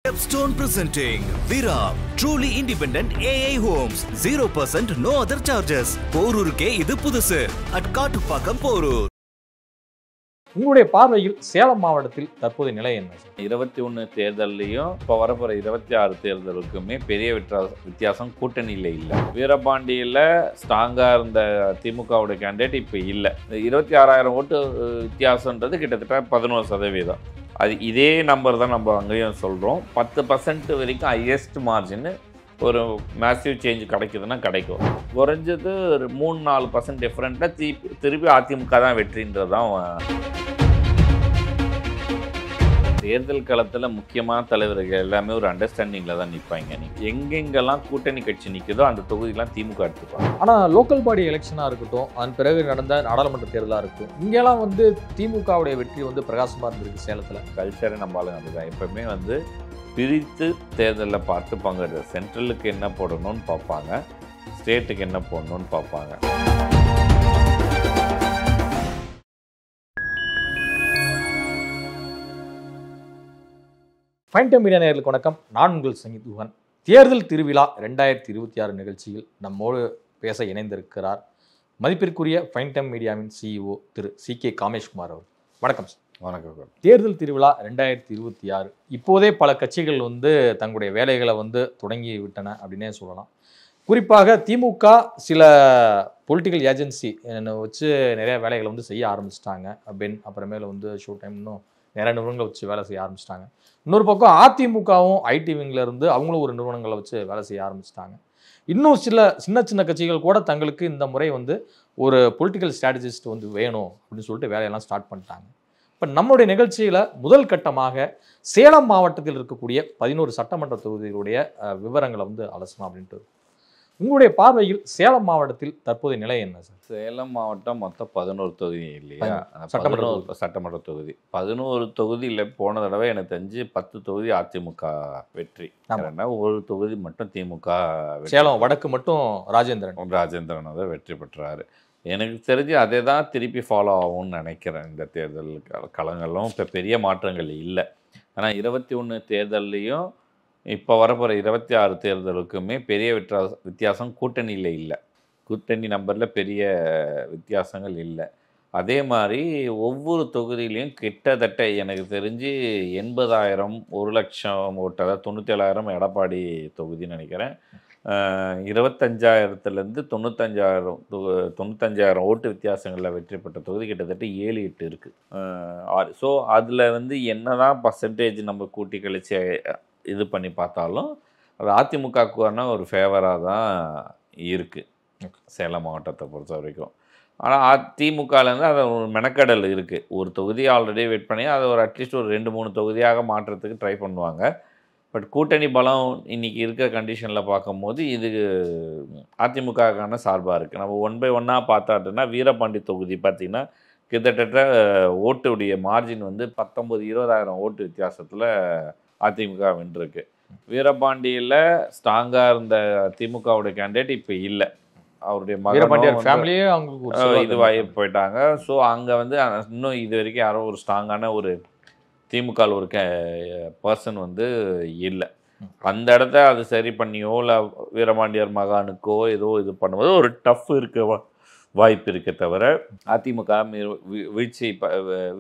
Stepstone presenting Viram, truly independent AI homes, 0% no other charges. போரூருக்கே இது புதுசு at Kattupakkam Porur. உங்களுடைய பார்வையில் சேலம் மாவட்டத்தில் தற்போதைய நிலை என்ன? 21 தேர்தலையும் இப்போ வரப்போகிற 26 தேர்தலுக்குமே பெரிய வித்தியாசம் கூட்டணியில் இல்லை. வீரபாண்டியில் ஸ்ட்ராங்காக இருந்த திமுகவுடைய கேண்டிடேட் இப்போ இல்லை. 26,000 ஓட்டு வித்தியாசன்றது கிட்டத்தட்ட 11%. அது இதே நம்பர் தான் நம்ம அங்கேயும் சொல்கிறோம். 10% வரைக்கும் ஹையஸ்ட் மார்ஜின்னு ஒரு மேசிவ் சேஞ்ச் கிடைக்குதுன்னா கிடைக்கும். குறைஞ்சது 3-4% டிஃப்ரெண்ட்டாக திருப்பி அதிமுக தான் வெற்றின்றது தான். தேர்தல் காலத்தில் முக்கியமான தலைவர்கள் எல்லாமே ஒரு அண்டர்ஸ்டாண்டிங்கில் தான் நிற்பாங்க. நீங்கள் எங்கெங்கெல்லாம் கூட்டணி கட்சி நிற்குதோ அந்த தொகுதியெல்லாம் திமுக எடுத்துப்பாங்க. ஆனால் லோக்கல் பாடி எலெக்ஷனாக இருக்கட்டும், அதன் பிறகு நடந்த நாடாளுமன்ற தேர்தலாக இருக்கட்டும், இங்கெல்லாம் திமுகவுடைய வெற்றி பிரகாசமாக இருந்திருக்கு. சேலத்தில் கல்ச்சரை நம்மளால அப்படிதான் எப்பவுமே பிரித்து தேர்தலில் பார்த்துப்பாங்க. சென்ட்ரலுக்கு என்ன போடணும்னு பார்ப்பாங்க, ஸ்டேட்டுக்கு என்ன போடணும்னு பார்ப்பாங்க. ஃபைன் டைம் மீடியா நேயர்களுக்கு வணக்கம். நான் உங்கள் சங்கீத் குஹன். தேர்தல் திருவிழா 2026 நிகழ்ச்சியில் நம்மோடு பேச இணைந்திருக்கிறார் மதிப்பிற்குரிய ஃபைன் டைம் மீடியாவின் CEO திரு CK காமேஷ்குமார் அவர். வணக்கம் சார். வணக்கம். தேர்தல் திருவிழா 2026 இப்போதே பல கட்சிகள் தங்களுடைய வேலைகளை தொடங்கி விட்டன அப்படின்னே சொல்லலாம். குறிப்பாக திமுக சில பொலிட்டிக்கல் ஏஜென்சி வச்சு நிறைய வேலைகளை செய்ய ஆரம்பிச்சிட்டாங்க. அப்புறமேல ஷோ டைம் இன்னும் நிறைய நிறுவனங்களை வச்சு வேலை செய்ய ஆரம்பிச்சிட்டாங்க. இன்னொரு பக்கம் அதிமுகவும் ஐடி விங்கில் இருந்து அவங்களும் ஒரு நிறுவனங்களை வச்சு வேலை செய்ய ஆரம்பிச்சிட்டாங்க. இன்னும் சில சின்ன கட்சிகள் கூட தங்களுக்கு இந்த முறை ஒரு பொலிட்டிக்கல் ஸ்ட்ராட்டஜிஸ்ட் வேணும் அப்படின்னு சொல்லிட்டு வேலையெல்லாம் ஸ்டார்ட் பண்ணிட்டாங்க. இப்போ நம்மளுடைய நிகழ்ச்சியில் முதல் கட்டமாக சேலம் மாவட்டத்தில் இருக்கக்கூடிய 11 சட்டமன்ற தொகுதிகளுடைய விவரங்களை அலசலாம் அப்படின்ட்டு. உங்களுடைய பார்வையில் சேலம் மாவட்டத்தில் தற்போதைய நிலை என்ன சார்? சேலம் மாவட்டம் மொத்தம் 11 தொகுதி இல்லையா? சட்டமன்ற தொகுதி 11 தொகுதியில் போன தடவை எனக்கு தெரிஞ்சு 10 தொகுதி அதிமுக வெற்றி, ஒரு தொகுதி மட்டும் திமுக. சேலம் வடக்கு மட்டும் ராஜேந்திரன் வெற்றி பெற்றாரு. எனக்கு தெரிஞ்சு அதே தான் திருப்பி ஃபாலோ ஆகும்னு நினைக்கிறேன். இந்த தேர்தல் களங்களும் இப்போ பெரிய மாற்றங்கள் இல்லை. ஆனால் 21 தேர்தல்லையும் இப்போ வரப்போகிற 26 தேர்தலுக்குமே பெரிய வித்தியாசம் கூட்டணியில் இல்லை. கூட்டணி நம்பரில் பெரிய வித்தியாசங்கள் இல்லை. அதே மாதிரி ஒவ்வொரு தொகுதியிலையும் கிட்டத்தட்ட எனக்கு தெரிஞ்சு 80,000 1,00,000 ஓட்டு, அதாவது 97,000 எடப்பாடி தொகுதின்னு நினைக்கிறேன். 25,000லேருந்து 95,000 ஓட்டு வித்தியாசங்களில் வெற்றி பெற்ற தொகுதி கிட்டத்தட்ட 7-8 இருக்குது. ஸோ அதில் என்ன தான் பர்சன்டேஜ் நம்ம கூட்டி கழிச்சு இது பண்ணி பார்த்தாலும் அது அதிமுகவுக்கான ஒரு ஃபேவராக தான் இருக்குது சேலம் மாவட்டத்தை பொறுத்த வரைக்கும். ஆனால் அதிமுகலேருந்து அதை ஒரு மெனக்கடல் இருக்குது. ஒரு தொகுதி ஆல்ரெடி வெயிட் பண்ணி அதை ஒரு அட்லீஸ்ட் ஒரு 2-3 தொகுதியாக மாற்றுறதுக்கு ட்ரை பண்ணுவாங்க. பட் கூட்டணி பலம் இன்றைக்கி இருக்கிற கண்டிஷனில் பார்க்கும்போது இது அதிமுகவுக்கான சார்பாக இருக்குது. நம்ம 1 by 1 பார்த்தாட்டுன்னா வீரபாண்டி தொகுதி பார்த்திங்கன்னா கிட்டத்தட்ட ஓட்டுடைய மார்ஜின் 19-20,000 ஓட்டு வித்தியாசத்தில் அதிமுக வென்றிருக்கு. வீரபாண்டியில் ஸ்ட்ராங்காக இருந்த திமுகவுடைய கேண்டிடேட் இப்போ இல்லை. அவருடைய ஃபேமிலியே இதுவாகி போயிட்டாங்க. ஸோ அங்கே இன்னும் இது வரைக்கும் யாரோ ஒரு ஸ்ட்ராங்கான ஒரு திமுக ஒரு பர்சன் இல்லை. அந்த இடத்த அது சரி பண்ணியோ இல்லை வீரபாண்டியர் மகானுக்கோ ஏதோ இது பண்ணும்போது ஒரு டஃப் இருக்க வாய்ப்பு இருக்க தவிர அதிமுக வீழ்ச்சி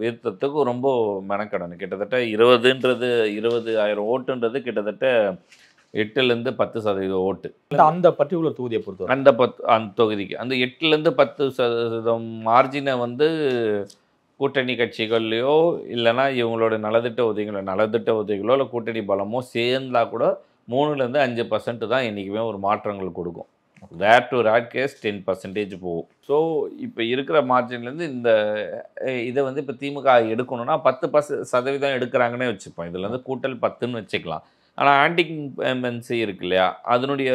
வீழ்த்தத்துக்கு ரொம்ப மெனக்கடணும். கிட்டத்தட்ட 20,000 ஓட்டுன்றது கிட்டத்தட்ட 8-10% ஓட்டு அந்த பர்டிகுலர் தொகுதியை பொறுத்த அந்த தொகுதிக்கு அந்த 8-10% மார்ஜினை கூட்டணி கட்சிகள்லையோ இல்லைன்னா இவங்களோட நலத்திட்ட உதவிகளோ இல்லை கூட்டணி பலமோ சேர்ந்தால் கூட 3-5% தான் என்றைக்குமே ஒரு மாற்றங்கள் கொடுக்கும். ரேர் டு ரேர் கேஸ் 10% போகும். ஸோ இப்போ இருக்கிற மார்ஜின்லேருந்து இந்த இதை இப்போ திமுக எடுக்கணும்னா 10% எடுக்கிறாங்கன்னே வச்சுப்போம். இதில் கூட்டல் 10ன்னு வச்சுக்கலாம். ஆனால் ஆன்டிக் எம்பன்சி இருக்கு இல்லையா, அதனுடைய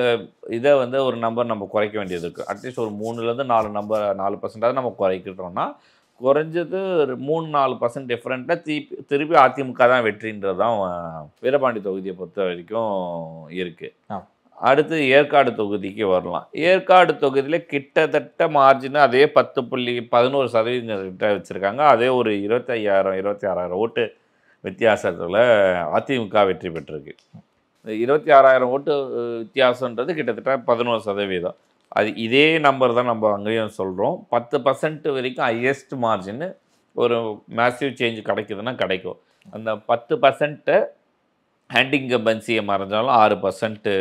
இதை ஒரு நம்பர் நம்ம குறைக்க வேண்டியது இருக்குது. அட்லீஸ்ட் ஒரு 3-4% நம்ம குறைக்கிட்டோம்னா குறைஞ்சது 3-4% டிஃப்ரெண்ட்டாக திருப்பி அதிமுக தான் வெற்றின்றது தான் வீரபாண்டி தொகுதியை பொறுத்த வரைக்கும் இருக்குது. அடுத்து ஏற்காடு தொகுதிக்கு வரலாம். ஏற்காடு தொகுதியில் கிட்டத்தட்ட மார்ஜின் அதே 10.11% வச்சுருக்காங்க. அதே ஒரு 25,000 26,000 ஓட்டு வித்தியாசத்தில் அதிமுக வெற்றி பெற்றிருக்கு. 26,000 ஓட்டு வித்தியாசன்றது கிட்டத்தட்ட 11%. அது இதே நம்பர் தான் நம்ம அங்கேயும் சொல்கிறோம். 10% வரைக்கும் ஹையஸ்ட் மார்ஜின் ஒரு மேசிவ் சேஞ்ச் கிடைக்குதுன்னா கிடைக்கும். அந்த 10% ஆன்டி இன்கம்பன்சியை மறைஞ்சாலும் 6%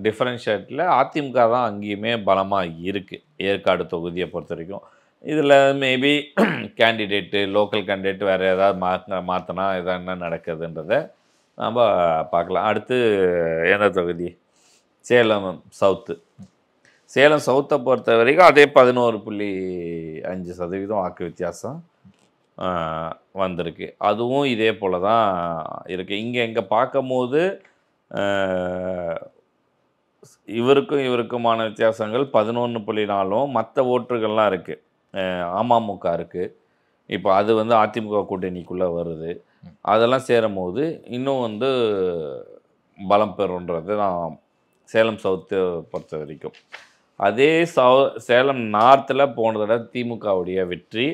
டிஃப்ரென்ஷியேட்டில் அதிமுக தான் அங்கேயுமே பலமாக இருக்குது ஏற்காடு தொகுதியை பொறுத்த வரைக்கும். இதில் மேபி கேண்டிடேட்டு லோக்கல் கேண்டிடேட் வேறு ஏதாவது மாற்றினா எதாவது என்ன நடக்குதுன்றதை நம்ம பார்க்கலாம். அடுத்து எந்த தொகுதி? சேலம் சவுத்து. சேலம் சவுத்தை பொறுத்த வரைக்கும் அதே 11.5% வாக்கு வித்தியாசம் வந்திருக்கு. அதுவும் இதே போல் தான் இருக்குது. இங்கே பார்க்கும்போது இவருக்குமான வித்தியாசங்கள் 11.4 மற்ற ஓட்டுகள்லாம் இருக்குது. அமமுக இருக்குது. இப்போ அது அதிமுக கூட்டணிக்குள்ளே வருது. அதெல்லாம் சேரும் போது இன்னும் பலம் பெறுன்றது நான் சேலம் சவுத்து பொறுத்த வரைக்கும். அதே சேலம் நார்த்தில் போன தடவை திமுகவுடைய வெற்றி,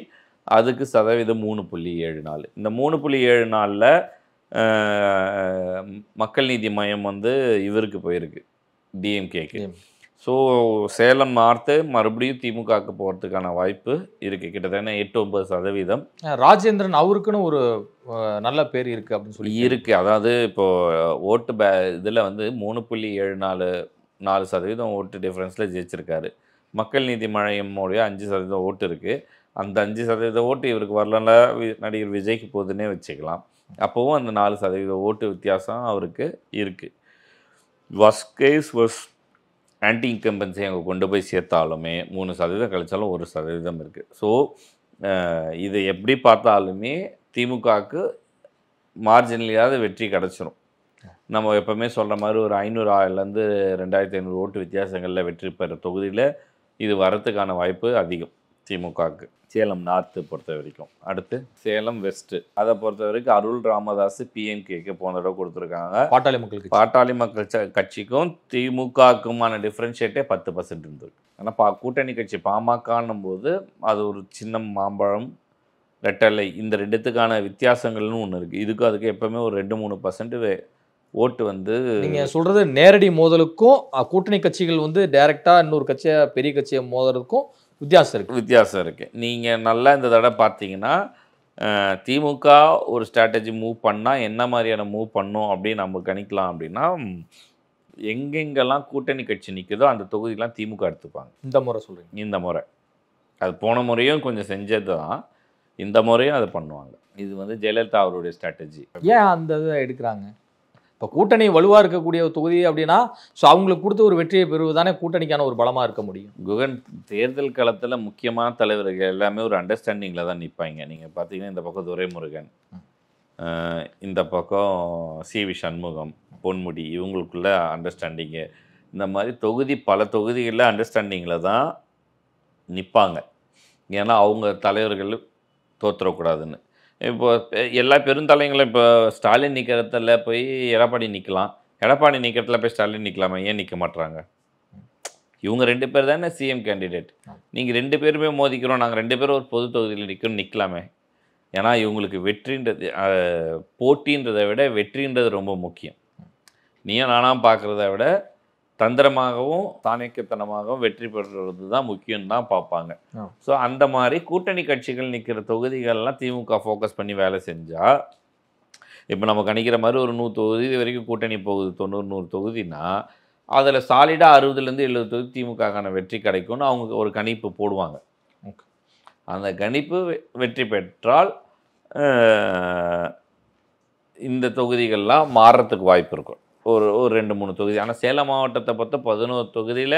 அதுக்கு சதவீதம் 3.74. இந்த 3.74 மக்கள் நீதி மையம் இவருக்கு போயிருக்கு, டிஎம்கேக்கு. ஸோ சேலம் நார்த்து மறுபடியும் திமுகவுக்கு போகிறதுக்கான வாய்ப்பு இருக்குது. கிட்டத்தட்ட 8-9%. ராஜேந்திரன் அவருக்குன்னு ஒரு நல்ல பேர் இருக்குது அப்படின்னு சொல்லி இருக்குது. அதாவது இப்போது ஓட்டு இதில் 3.74% ஓட்டு டிஃப்ரென்ஸில் ஜெயிச்சிருக்காரு. மக்கள் நீதி மையமுடைய 5% ஓட்டு இருக்குது. அந்த 5% ஓட்டு இவருக்கு வரலன்னா நடிகர் விஜய்க்கு போகுதுன்னே வச்சுக்கலாம். அப்போவும் அந்த 4% ஓட்டு வித்தியாசம் அவருக்கு இருக்குது. வர்ஸ்ட் கேஸ் ஆன்டி இன்கம்பன்சி அங்கே கொண்டு போய் சேர்த்தாலுமே 3% கழிச்சாலும் 1% இருக்குது. ஸோ இது எப்படி பார்த்தாலுமே திமுகவுக்கு மார்ஜினலியாவது வெற்றி கிடச்சிரும். நம்ம எப்போவுமே சொல்கிற மாதிரி ஒரு 500,000லேருந்து 2,500 ஓட்டு வித்தியாசங்களில் வெற்றி பெற தொகுதியில் இது வரத்துக்கான வாய்ப்பு அதிகம் திமுகவுக்கு. சேலம் நார்த்து பொறுத்த வரைக்கும். அடுத்து சேலம் வெஸ்ட்டு, அதை பொறுத்த வரைக்கும் அருள் ராமதாஸ் பிஎம்கேக்கு போன தடவை கொடுத்துருக்காங்க. பாட்டாளி மக்கள் கட்சிக்கும் திமுகவுக்குமான டிஃப்ரென்ஷியேட்டே 10% இருந்திருக்கு. ஆனால் கூட்டணி கட்சி பாமகன்னும் போது அது ஒரு சின்ன மாம்பழம் ரெட்டலை, இந்த ரெண்டுத்துக்கான வித்தியாசங்கள்னு ஒன்று இருக்குது. இதுக்கும் அதுக்கு எப்போவுமே ஒரு 2-3% ஓட்டு நீங்கள் சொல்கிறது நேரடி மோதலுக்கும் கூட்டணி கட்சிகள் டைரெக்டாக இன்னொரு கட்சியை பெரிய கட்சியை மோதலுக்கும் வித்தியாசம் இருக்குது. நீங்கள் நல்லா இந்த தடவை பார்த்தீங்கன்னா திமுக ஒரு ஸ்ட்ராட்டஜி மூவ் பண்ணால் என்ன மாதிரியான மூவ் பண்ணும் அப்படின்னு நம்ம கணிக்கலாம். அப்படின்னா எங்கெங்கெல்லாம் கூட்டணி கட்சி நிற்குதோ அந்த தொகுதியெலாம் திமுக எடுத்துப்பாங்க. இந்த முறை சொல்கிறீங்க? இந்த முறை அது போன முறையும் கொஞ்சம் செஞ்சது தான், இந்த முறையும் அதை பண்ணுவாங்க. இது ஜெயலலிதா அவருடைய ஸ்ட்ராட்டஜி. ஏன் அந்த இதை எடுக்கிறாங்க? இப்போ கூட்டணி வலுவாக இருக்கக்கூடிய தொகுதி அப்படின்னா ஸோ அவங்களுக்கு கொடுத்த ஒரு வெற்றியை பெறுவதானே கூட்டணிக்கான ஒரு பலமாக இருக்க முடியும். குகன், தேர்தல் காலத்தில் முக்கியமான தலைவர்கள் எல்லாமே ஒரு அண்டர்ஸ்டாண்டிங்கில் தான் நிற்பாங்க. நீங்கள் பார்த்தீங்கன்னா இந்த பக்கம் துரைமுருகன், இந்த பக்கம் சி.வி. சண்முகம், பொன்முடி, இவங்களுக்குள்ள அண்டர்ஸ்டாண்டிங்கு. இந்த மாதிரி பல தொகுதிகளில் அண்டர்ஸ்டாண்டிங்கில் தான் நிற்பாங்க. ஏன்னா அவங்க தலைவர்கள் தோற்றுறக்கூடாதுன்னு. இப்போ எல்லா பெருந்தலைங்களும் இப்போ ஸ்டாலின் நிற்கிறதுல போய் எடப்பாடி நிற்கலாம், எடப்பாடி நிற்கிறதுல போய் ஸ்டாலின் நிற்கலாமா? ஏன் நிற்க மாட்டுறாங்க? இவங்க 2 பேர் தானே சிஎம் கேண்டிடேட். நீங்கள் 2 பேருமே மோதிக்கிறோம், நாங்கள் 2 பேரும் ஒரு பொது தொகுதியில் நிற்கலாமே. ஏன்னா இவங்களுக்கு வெற்றின்றது, போட்டின்றதை விட வெற்றின்றது ரொம்ப முக்கியம். நீயும் நானாக பார்க்குறத விட தந்திரமாகவும் தானியக்கத்தனமாகவும் வெற்றி பெறுறது தான் முக்கியம் தான் பார்ப்பாங்க. ஸோ அந்த மாதிரி கூட்டணி கட்சிகள் நிற்கிற தொகுதிகள்லாம் திமுக ஃபோக்கஸ் பண்ணி வேலை செஞ்சால், இப்போ நம்ம கணிக்கிற மாதிரி ஒரு 100 தொகுதி வரைக்கும் கூட்டணி போகுது, 90-100 தொகுதினா அதில் சாலிடாக 60-70 தொகுதி திமுகக்கான வெற்றி கிடைக்கும்னு அவங்க ஒரு கணிப்பு போடுவாங்க. அந்த கணிப்பு வெற்றி பெற்றால் இந்த தொகுதிகள்லாம் மாறுறதுக்கு வாய்ப்பு இருக்கும். ஒரு 2-3 தொகுதி. ஆனால் சேலம் மாவட்டத்தை பொறுத்த 11 தொகுதியில்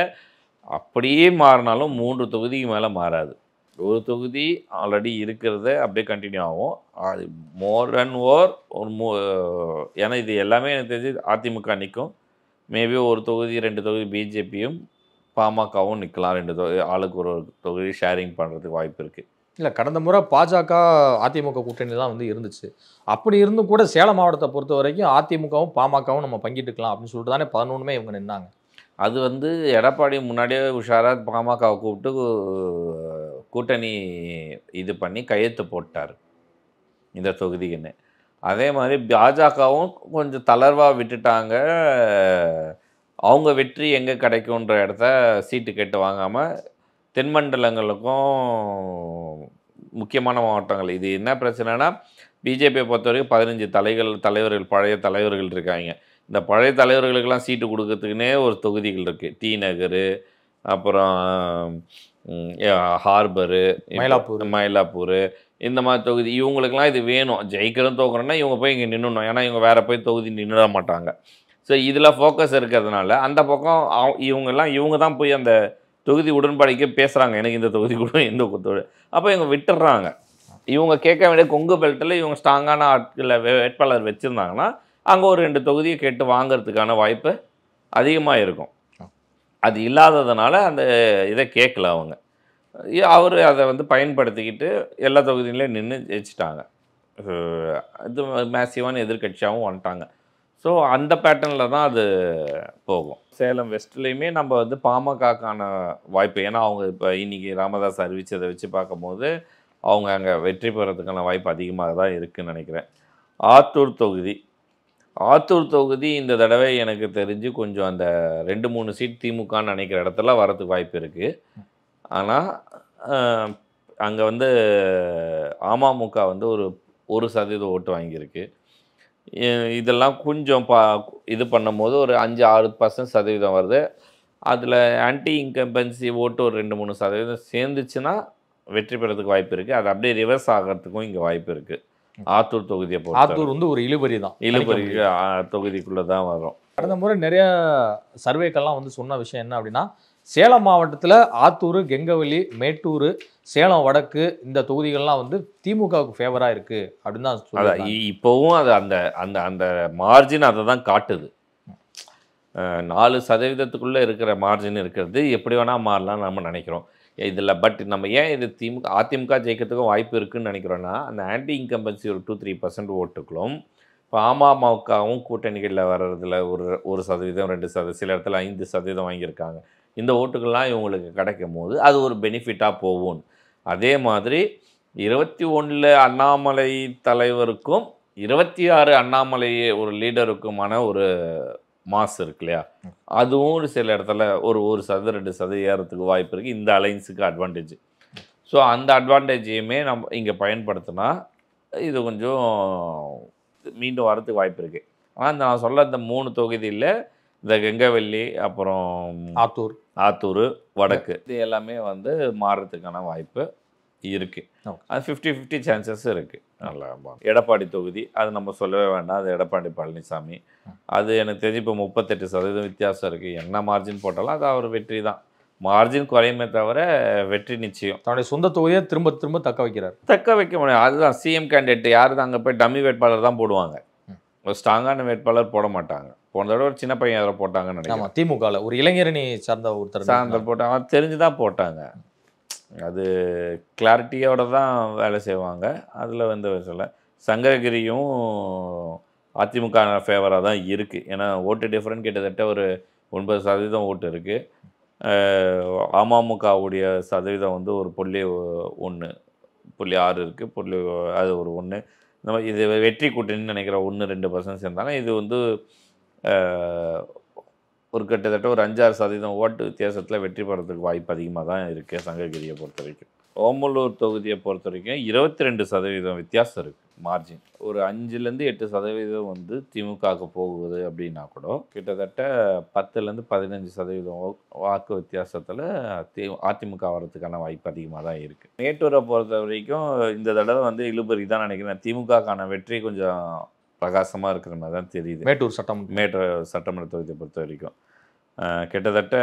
அப்படியே மாறினாலும் 3 தொகுதிக்கு மேலே மாறாது. ஒரு தொகுதி ஆல்ரெடி இருக்கிறத அப்படியே கண்டினியூ ஆகும். அது மோர் அண்ட் ஓர் ஏன்னா இது எல்லாமே எனக்கு தெரிஞ்சு அதிமுக நிற்கும். மேபி ஒரு தொகுதி 2 தொகுதி பிஜேபியும் பாமகவும் நிற்கலாம். 2 தொகுதி ஆளுக்கு ஒரு தொகுதி ஷேரிங் பண்ணுறதுக்கு வாய்ப்பு இருக்குது. இல்லை, கடந்த முறை பாஜக அதிமுக கூட்டணி தான் இருந்துச்சு. அப்படி இருந்தும் கூட சேலம் மாவட்டத்தை பொறுத்த வரைக்கும் அதிமுகவும் பாமகவும் நம்ம பங்கிட்டுக்கலாம் அப்படின்னு சொல்லிட்டு தானே 11மே இவங்க நின்னாங்க. அது எடப்பாடி முன்னாடியே உஷாராக பாமகவை கூப்பிட்டு கூட்டணி இது பண்ணி கையெழுத்து போட்டார். இந்த தொகுதிக்குன்னு. அதே மாதிரி பாஜகவும் கொஞ்சம் தளர்வாக விட்டுட்டாங்க. அவங்க வெற்றி எங்கே கிடைக்குன்ற இடத்த சீட்டு கேட்டு வாங்காமல் தென்மண்டலங்களுக்கும் முக்கியமான மாவட்டங்கள். இது என்ன பிரச்சனைனா, பிஜேபியை பொறுத்த வரைக்கும் 15 தலைவர்கள் பழைய தலைவர்கள் இருக்காங்க. இந்த பழைய தலைவர்களுக்கெல்லாம் சீட்டு கொடுக்கறதுக்குன்னே ஒரு தொகுதிகள் இருக்குது. டி நகர், அப்புறம் ஹார்பரு, மயிலாப்பூர், இந்த மாதிரி தொகுதி. இவங்களுக்கெல்லாம் இது வேணும். ஜெயிக்கிறதும் தோக்குறோன்னா இவங்க போய் இங்கே நின்றுணும். ஏன்னா இவங்க வேறு போய் தொகுதி நின்றுட மாட்டாங்க. ஸோ இதில் ஃபோக்கஸ் இருக்கிறதுனால அந்த பக்கம் இவங்க தான் போய் அந்த தொகுதி உடன்பாடிக்கே பேசுகிறாங்க. எனக்கு இந்த தொகுதி கூட எந்த தொகுதி. அப்போ இவங்க விட்டுடுறாங்க. இவங்க கேட்க வேண்டிய கொங்கு பெல்ட்டில் இவங்க ஸ்ட்ராங்கான ஆட்களை வேட்பாளர் வச்சுருந்தாங்கன்னா அங்கே ஒரு 2 தொகுதியை கேட்டு வாங்கிறதுக்கான வாய்ப்பு அதிகமாக இருக்கும். அது இல்லாததுனால அந்த இதை கேட்கல அவங்க. அவர் அதை வந்து பயன்படுத்திக்கிட்டு எல்லா தொகுதியிலையும் நின்று ஜெயிச்சிட்டாங்க. இது மேசிவான எதிர்கட்சியாகவும் வந்துட்டாங்க. ஸோ அந்த பேட்டர்னில் தான் அது போகும். சேலம் வெஸ்ட்லேயுமே நம்ம வந்து பாமகக்கான வாய்ப்பு, ஏன்னா அவங்க இப்போ இன்றைக்கி ராமதாஸ் அறிவிச்சதை வச்சு பார்க்கும்போது அவங்க அங்கே வெற்றி பெறதுக்கான வாய்ப்பு அதிகமாக தான் இருக்குதுன்னு நினைக்கிறேன். ஆத்தூர் தொகுதி இந்த தடவை எனக்கு தெரிஞ்சு கொஞ்சம் அந்த 2-3 சீட் திமுகன்னு நினைக்கிற இடத்துல வரதுக்கு வாய்ப்பு இருக்குது. ஆனால் அங்கே வந்து அமமுக வந்து ஒரு 1% ஓட்டு வாங்கியிருக்கு. இதெல்லாம் கொஞ்சம் இது பண்ணும்போது ஒரு 5-6% வருது. அதில் ஆன்டி இன்கம்பன்சி ஓட்டு ஒரு 2-3% சேர்ந்துச்சுன்னா வெற்றி பெறதுக்கு வாய்ப்பு இருக்குது. அது அப்படியே ரிவர்ஸ் ஆகிறதுக்கும் இங்கே வாய்ப்பு இருக்குது. ஆத்தூர் தொகுதியை பொறுத்து ஆத்தூர் வந்து ஒரு இழுபறி தொகுதிக்குள்ளே தான் வரும். கடந்த முறை நிறைய சர்வேக்கெல்லாம் வந்து சொன்ன விஷயம் என்ன அப்படின்னா, சேலம் மாவட்டத்தில் ஆத்தூர், கெங்கவல்லி, மேட்டூர், சேலம் வடக்கு இந்த தொகுதிகள்லாம் வந்து திமுகவுக்கு ஃபேவராக இருக்குது அப்படின்னு தான் சொல்லுவாங்க. இப்போவும் அது அந்த அந்த அந்த மார்ஜின் அதை தான் காட்டுது. 4% இருக்கிற மார்ஜின் இருக்கிறது எப்படி வேணால் மாறலாம்னு நம்ம நினைக்கிறோம் இதில். பட் நம்ம ஏன் இது அதிமுக ஜெயிக்கிறதுக்கும் வாய்ப்பு இருக்குதுன்னு நினைக்கிறோன்னா, அந்த ஆன்டி இன்கம்பன்சி ஒரு 2-3% ஓட்டுகளும், இப்போ அமமுகவும் கூட்டணிகளில் வர்றதுல ஒரு 1%, 2%, சில இடத்துல 5% வாங்கியிருக்காங்க. இந்த ஓட்டுகள்லாம் இவங்களுக்கு கிடைக்கும் போது அது ஒரு பெனிஃபிட்டாக போகும். அதே மாதிரி 21 அண்ணாமலை தலைவருக்கும் 26 அண்ணாமலை ஒரு லீடருக்குமான ஒரு மாஸ் இருக்கு இல்லையா, அதுவும் ஒரு சில இடத்துல ஒரு 1%, 2% ஏறத்துக்கு வாய்ப்பு இருக்குது. இந்த அலைன்ஸுக்கு அட்வான்டேஜ். ஸோ அந்த அட்வான்டேஜையுமே நம்ம இங்கே பயன்படுத்தினா இது கொஞ்சம் மீண்டும் வரத்துக்கு வாய்ப்பு இருக்குது. ஆனால் நான் சொல்ல இந்த 3 தொகுதியில் இந்த கெங்கவல்லி, அப்புறம் ஆத்தூர் வடக்கு, இது எல்லாமே வந்து மாறுறதுக்கான வாய்ப்பு இருக்குது. அது 50-50 சான்சஸ் இருக்குது. நல்லா எடப்பாடி தொகுதி அது நம்ம சொல்லவே வேண்டாம். அது எடப்பாடி பழனிசாமி. அது எனக்கு தெரிஞ்சு இப்போ 38% வித்தியாசம் இருக்குது. என்ன மார்ஜின் போட்டாலும் அது அவர் வெற்றி தான். மார்ஜின் குறையுமே தவிர வெற்றி நிச்சயம். தன்னுடைய சொந்த தொகுதியை திரும்ப தக்க வைக்க முடியும். அதுதான் சிஎம் கேண்டிடேட் யார் தான் அங்கே போய் டம்மி வேட்பாளர் தான் போடுவாங்க. ஒரு ஸ்ட்ராங்கான வேட்பாளர் போட மாட்டாங்க. போன தடவை ஒரு சின்ன பையன் அதில் போட்டாங்கன்னு நினைக்கிறேன். திமுகவில் ஒரு இளைஞரணி சார்ந்த போட்டாங்க. தெரிஞ்சு தான் போட்டாங்க. அது கிளாரிட்டியோட தான் வேலை செய்வாங்க. அதில் வந்து சொல்ல சங்கரகிரியும் அதிமுக ஃபேவராக தான் இருக்குது. ஏன்னா ஓட்டு டிஃப்ரெண்ட் கிட்டத்தட்ட ஒரு 9% ஓட்டு இருக்குது. அமமுகவுடைய சதவீதம் வந்து ஒரு 0.1 இருக்குது. அது ஒரு 1. இந்த மாதிரி இது வெற்றி கூட்டணின்னு நினைக்கிற 1-2% சேர்ந்தாலும் இது வந்து ஒரு கிட்டத்தட்ட ஒரு 5-6% ஓட்டு வித்தியாசத்தில் வெற்றி பெறதுக்கு வாய்ப்பு அதிகமாக தான் இருக்குது. சங்ககிரியை பொறுத்த வரைக்கும். ஓமலூர் தொகுதியை பொறுத்த வரைக்கும் 22% வித்தியாசம் இருக்குது மார்ஜின். ஒரு 5-8% வந்து திமுகவுக்கு போகுது அப்படின்னா கூட கிட்டத்தட்ட 10-15% வாக்கு வித்தியாசத்தில் அதிமுக வர்றதுக்கான வாய்ப்பு அதிகமாக தான் இருக்குது. மேட்டூரை பொறுத்த வரைக்கும் இந்த தடவை வந்து இழுபறி தான் நினைக்கிறேன். திமுகக்கான வெற்றி கொஞ்சம் பிரகாசமாக இருக்கிற மாதிரி தான் தெரியுது. மேட்டூர் சட்டமன்ற தொகுதியை பொறுத்த வரைக்கும் கிட்டத்தட்ட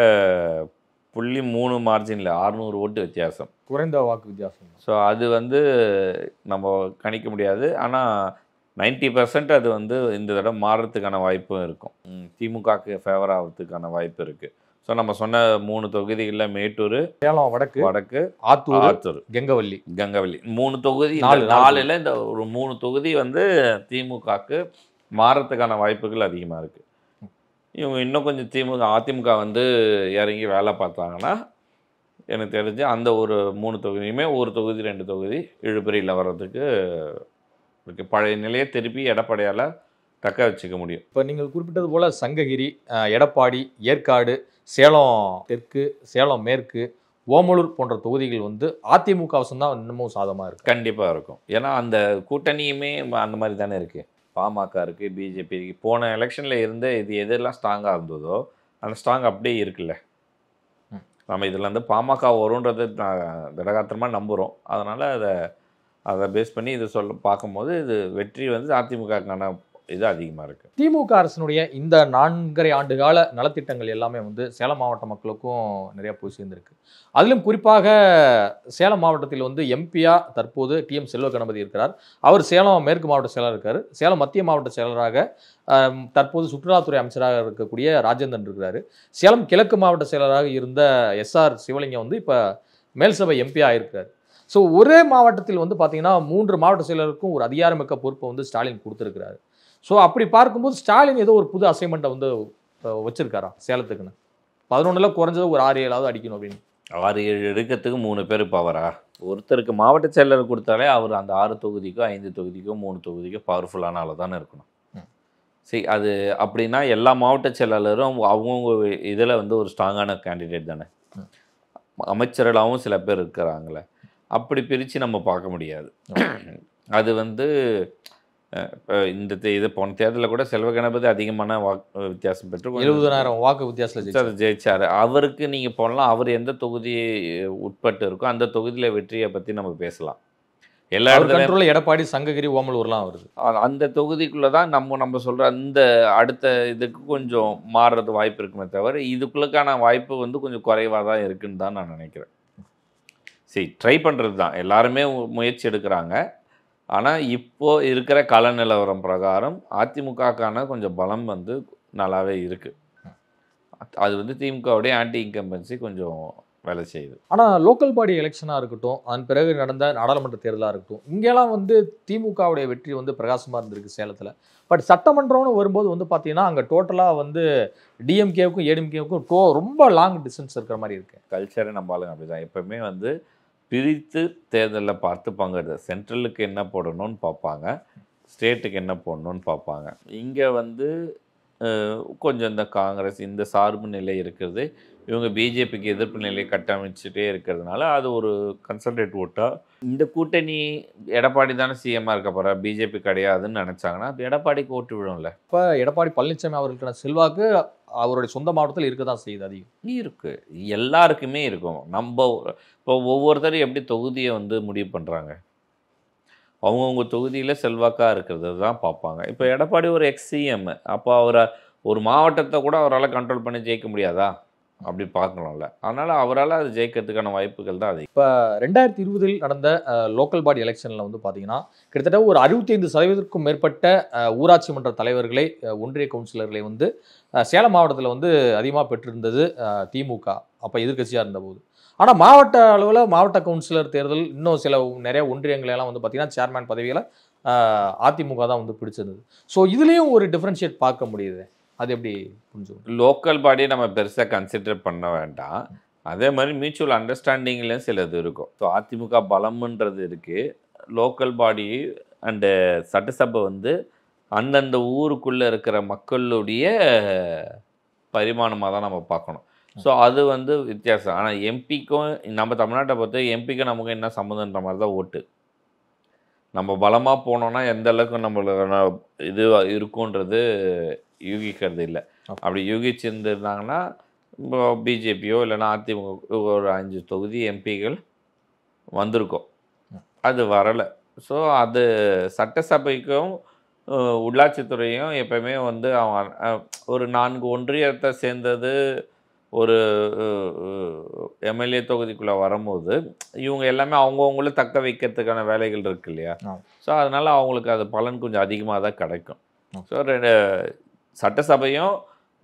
0.3 மார்ஜினில் 600 ஓட்டு வித்தியாசம், குறைந்த வாக்கு வித்தியாசம். ஸோ அது வந்து நம்ம கணிக்க முடியாது. ஆனால் 90% அது வந்து இந்த தடவை மாறுறதுக்கான வாய்ப்பும் இருக்கும். திமுகவுக்கு ஃபேவர் ஆகிறதுக்கான வாய்ப்பு இருக்குது. ஸோ நம்ம சொன்ன 3 தொகுதிகளில் மேட்டூர், சேலம் வடக்கு, ஆத்தூர், கெங்கவல்லி 3 தொகுதி, 4ல் இந்த ஒரு 3 தொகுதி வந்து திமுகவுக்கு மாறுறதுக்கான வாய்ப்புகள் அதிகமாக இருக்குது. இவங்க இன்னும் கொஞ்சம் அதிமுக வந்து இறங்கி வேலை பார்த்தாங்கன்னா எனக்கு தெரிஞ்சு அந்த ஒரு 3 தொகுதியுமே 1 தொகுதி 2 தொகுதி இழுபறியில் வர்றதுக்கு இருக்கு. பழைய நிலையை திருப்பி எடப்பாடியால் தக்க வச்சுக்க முடியும். இப்போ நீங்கள் குறிப்பிட்டது போல் சங்ககிரி, எடப்பாடி, ஏற்காடு, சேலம் தெற்கு, சேலம் மேற்கு, ஓமலூர் போன்ற தொகுதிகள் வந்து அதிமுக வசம் தான் இன்னமும் சாதமாக இருக்குது. கண்டிப்பாக இருக்கும். ஏன்னா அந்த கூட்டணியுமே அந்த மாதிரி தானே இருக்குது. பாமக இருக்குது, பிஜேபி இருக்குது. போன எலெக்ஷனில் இருந்து இது எதெல்லாம் ஸ்ட்ராங்காக இருந்ததோ அந்த ஸ்ட்ராங் அப்படியே இருக்குல்ல. நம்ம இதில் வந்து பாமக வரும்ன்றது திடகாத்திரமாக நம்புகிறோம். அதனால் அதை பேஸ் பண்ணி இது பார்க்கும்போது இது வெற்றி வந்து அதிமுகக்கான இது அதிகமாக இருக்குது. திமுக அரசினுடைய இந்த 4.5 ஆண்டு கால நலத்திட்டங்கள் எல்லாமே வந்து சேலம் மாவட்ட மக்களுக்கும் நிறைய போய் சேர்ந்துருக்கு. அதிலும் குறிப்பாக சேலம் மாவட்டத்தில் வந்து எம்பியா தற்போது டிஎம் செல்வ கணபதி இருக்கிறார். அவர் சேலம் மேற்கு மாவட்ட செயலர் இருக்கார். சேலம் மத்திய மாவட்ட செயலராக தற்போது சுற்றுலாத்துறை அமைச்சராக இருக்கக்கூடிய ராஜேந்திரன் இருக்கிறாரு. சேலம் கிழக்கு மாவட்ட செயலராக இருந்த எஸ்ஆர் சிவலிங்கம் வந்து இப்போ மேல்சபை எம்பியா ஆயிருக்கிறார். ஸோ ஒரே மாவட்டத்தில் வந்து பார்த்தீங்கன்னா 3 மாவட்ட செயலருக்கும் ஒரு அதிகாரமிக்க பொறுப்பை வந்து ஸ்டாலின் கொடுத்துருக்கிறாரு. ஸோ அப்படி பார்க்கும்போது ஸ்டாலின் ஏதோ ஒரு புது அசைன்மெண்ட்டை வந்து வச்சிருக்காரா சேலத்துக்குன்னு? 11ல் குறைஞ்சது ஒரு 6-7 அடிக்கணும் அப்படின்னு. 6-7 எடுக்கிறதுக்கு 3 பேர் பவரா? ஒருத்தருக்கு மாவட்ட செயலர் கொடுத்தாலே அவர் அந்த 6 தொகுதிக்கோ 5 தொகுதிக்கோ 3 தொகுதிக்கோ பவர்ஃபுல்லான ஆள் தானே இருக்கணும். சரி, அது அப்படின்னா எல்லா மாவட்ட செயலாளரும் அவங்கவுங்க இதில் வந்து ஒரு ஸ்ட்ராங்கான கேண்டிடேட் தானே. அமைச்சர்களாகவும் சில பேர் இருக்கிறாங்களே, அப்படி பிரித்து நம்ம பார்க்க முடியாது. அது வந்து இந்த இது போன தேர்தலில் கூட செல்வ கணபதி அதிகமான வித்தியாசம் பெற்று 70,000 வாக்கு வித்தியாசத்தில் ஜெயிச்சார். அவருக்கு நீங்கள் போடலாம். அவர் எந்த தொகுதி உட்பட்டு இருக்கோ அந்த தொகுதியில் வெற்றியை பற்றி நம்ம பேசலாம். எல்லா இடத்துலையும் எடப்பாடி, சங்ககிரி, ஓமலூர்லாம் வருது. அந்த தொகுதிக்குள்ளே தான் நம்ம சொல்கிற அந்த அடுத்த இதுக்கு கொஞ்சம் மாறுறது வாய்ப்பு இருக்குமே தவிர இதுக்குள்ளுக்கான வாய்ப்பு வந்து கொஞ்சம் குறைவாக தான் இருக்குன்னு தான் நான் நினைக்கிறேன். சரி, ட்ரை பண்ணுறது தான் எல்லாருமே முயற்சி எடுக்கிறாங்க. ஆனால் இப்போது இருக்கிற கள நிலவரம் பிரகாரம் அதிமுகக்கான கொஞ்சம் பலம் வந்து நல்லாவே இருக்குது. அது வந்து திமுகவுடைய ஆன்டி இன்கம்பன்சி கொஞ்சம் வேலை செய்யுது. ஆனால் லோக்கல் பாடி எலெக்ஷனாக இருக்கட்டும், அதன் பிறகு நடந்த நாடாளுமன்ற தேர்தலாக இருக்கட்டும், இங்கெல்லாம் வந்து திமுகவுடைய வெற்றி வந்து பிரகாசமாக இருந்திருக்கு சேலத்தில். பட் சட்டமன்றம்னு வரும்போது வந்து பார்த்தீங்கன்னா அங்கே டோட்டலாக வந்து டிஎம்கேவுக்கும் ஏடிஎம்கேவுக்கும் ரொம்ப லாங் டிஸ்டன்ஸ் இருக்கிற மாதிரி இருக்குது. கல்ச்சரை நம்ம ஆளுங்க அப்படி தான் எப்போவுமே வந்து பிரித்து தேர்தலில் பார்த்துப்பாங்க. சென்ட்ரலுக்கு என்ன போடணும்னு பார்ப்பாங்க, ஸ்டேட்டுக்கு என்ன போடணும்னு பார்ப்பாங்க. இங்கே வந்து கொஞ்சம் இந்த காங்கிரஸ் இந்த சார்பு நிலை இருக்கிறது, இவங்க பிஜேபிக்கு எதிர்ப்பு நிலையை கட்டமைச்சிட்டே இருக்கிறதுனால அது ஒரு கன்சல்டேட் ஓட்டாக இந்த கூட்டணி எடப்பாடி தானே சிஎம்மாக இருக்க போகிறா, பிஜேபி கிடையாதுன்னு நினச்சாங்கன்னா எடப்பாடிக்கு ஓட்டு விழும்ல. இப்போ எடப்பாடி பழனிசாமி அவர்களுக்கான செல்வாக்கு அவருடைய சொந்த மாவட்டத்தில் இருக்க தான் செய்யுது. அதிகம் இருக்குது, எல்லாருக்குமே இருக்கும். நம்ம இப்போ ஒவ்வொருத்தரும் எப்படி தொகுதியை வந்து முடிவு பண்ணுறாங்க, அவங்கவுங்க தொகுதியில் செல்வாக்காக இருக்கிறது தான் பார்ப்பாங்க. இப்போ எடப்பாடி ஒரு எக்ஸ்சிஎம், அப்போ அவரை ஒரு மாவட்டத்தை கூட அவரால் கண்ட்ரோல் பண்ணி ஜெயிக்க முடியாதா? அப்படி பார்க்கணும்ல. அதனால் அவரால் அது ஜெயிக்கிறதுக்கான வாய்ப்புகள் தான் அதிகம். இப்போ 2020 நடந்த லோக்கல் பாடி எலெக்ஷனில் வந்து பார்த்தீங்கன்னா கிட்டத்தட்ட ஒரு 65% மேற்பட்ட ஊராட்சி மன்ற தலைவர்களை, ஒன்றிய கவுன்சிலர்களை வந்து சேலம் மாவட்டத்தில் வந்து அதிகமாக பெற்றிருந்தது திமுக அப்போ எதிர்க்கட்சியாக இருந்தபோது. ஆனால் மாவட்ட அளவில் மாவட்ட கவுன்சிலர் தேர்தல் இன்னும் நிறைய ஒன்றியங்களெல்லாம் வந்து பார்த்தீங்கன்னா சேர்மேன் பதவிகளை அதிமுக தான் வந்து பிடிச்சிருந்தது. ஸோ இதுலேயும் ஒரு டிஃப்ரென்ஷியேட் பார்க்க முடியுது. அது எப்படி புரிஞ்சுக்கணும்? லோக்கல் பாடியை நம்ம பெருசாக கன்சிடர் பண்ண வேண்டாம். அதே மாதிரி மியூச்சுவல் அண்டர்ஸ்டாண்டிங்லேயும் சிலது இருக்கும். ஸோ அதிமுக பலம்ன்றது இருக்குது. லோக்கல் பாடி அண்டு சட்டசபை வந்து அந்தந்த ஊருக்குள்ளே இருக்கிற மக்களுடைய பரிமாணமாக தான் நம்ம பார்க்கணும். ஸோ அது வந்து வித்தியாசம். ஆனால் எம்பிக்கும் நம்ம தமிழ்நாட்டை பொறுத்த எம்பிக்கும் நமக்கு என்ன சம்மந்தன்ற மாதிரி தான் ஓட்டு. நம்ம பலமாக போனோன்னா எந்த அளவுக்கு நம்மளோட இது இருக்குன்றது யூகிக்கிறது இல்லை. அப்படி யூகிச்சிருந்துருந்தாங்கன்னா பிஜேபியோ இல்லைன்னா அதிமுக ஒரு 5 தொகுதி எம்பிகள் வந்திருக்கோம். அது வரலை. ஸோ அது சட்டசபைக்கும் உள்ளாட்சித்துறையும் எப்போவுமே வந்து அவன் ஒரு 4 ஒன்றியத்தை சேர்ந்தது ஒரு எம்எல்ஏ தொகுதிக்குள்ளே வரும்போது இவங்க எல்லாமே அவங்கவுங்கள தக்க வைக்கிறதுக்கான வேலைகள் இருக்கு இல்லையா? ஸோ அதனால் அவங்களுக்கு அது பலன் கொஞ்சம் அதிகமாக தான் கிடைக்கும். ஸோ சட்டசபையும்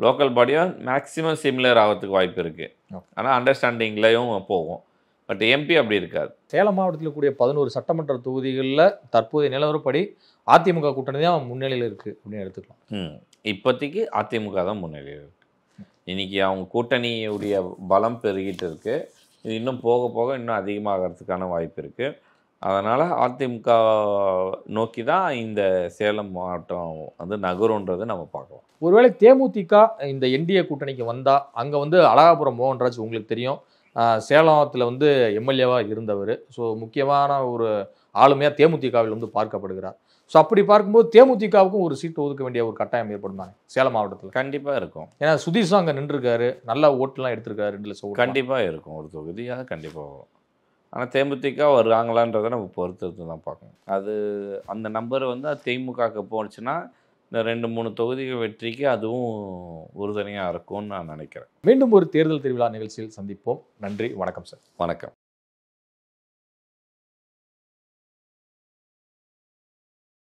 லோக்கல் பாடியும் மேக்ஸிமம் சிமிலர் ஆகிறதுக்கு வாய்ப்பு இருக்குது. ஆனால் அண்டர்ஸ்டாண்டிங்லையும் போகும். பட் எம்பி அப்படி இருக்காது. சேலம் மாவட்டத்தில் கூடிய 11 சட்டமன்ற தொகுதிகளில் தற்போதைய நிலவரப்படி அதிமுக கூட்டணி தான் முன்னிலையில் இருக்குது அப்படின்னு எடுத்துக்கலாம். இப்போதைக்கு அதிமுக தான் முன்னிலையில் இருக்குது. இன்றைக்கி அவங்க கூட்டணியுடைய பலம் பெருகிட்டு இருக்குது. இது இன்னும் போக போக இன்னும் அதிகமாகிறதுக்கான வாய்ப்பு இருக்குது. அதனால் அதிமுக நோக்கி தான் இந்த சேலம் மாவட்டம் வந்து நகருன்றதை நம்ம பார்க்கலாம். ஒருவேளை தேமுதிக இந்த என்டிஏ கூட்டணிக்கு வந்தா அங்க வந்து அழகாபுரம் மோகன்ராஜ் உங்களுக்கு தெரியும், சேலத்தில் வந்து எம்எல்ஏவாக இருந்தவர். ஸோ முக்கியமான ஒரு ஆளுமையாக தேமுதிகவில் வந்து பார்க்கப்படுகிறார். ஸோ அப்படி பார்க்கும்போது தேமுதிகவுக்கும் ஒரு சீட்டு ஒதுக்க வேண்டிய ஒரு கட்டாயம் ஏற்படும் தானே சேலம் மாவட்டத்தில்? கண்டிப்பாக இருக்கும். ஏன்னா சுதீஷும் அங்கே நின்றுருக்காரு, நல்ல ஓட்டுலாம் எடுத்திருக்காரு, 2 லட்சம் ஓட்டு. கண்டிப்பாக இருக்கும், ஒரு தொகுதியாக கண்டிப்பாக வரும். ஆனால் தேமுதிக வருவாங்களான்றதை நம்ம பொறுத்து தான் பார்க்கணும். அது அந்த நம்பர் வந்து திமுகவுக்கு போச்சுன்னா இந்த 2-3 தொகுதிகள் வெற்றிக்கு அதுவும் உறுதுணையாக இருக்கும்னு நான் நினைக்கிறேன். மீண்டும் ஒரு தேர்தல் திருவிழா நிகழ்ச்சியில் சந்திப்போம். நன்றி, வணக்கம் சார். வணக்கம்.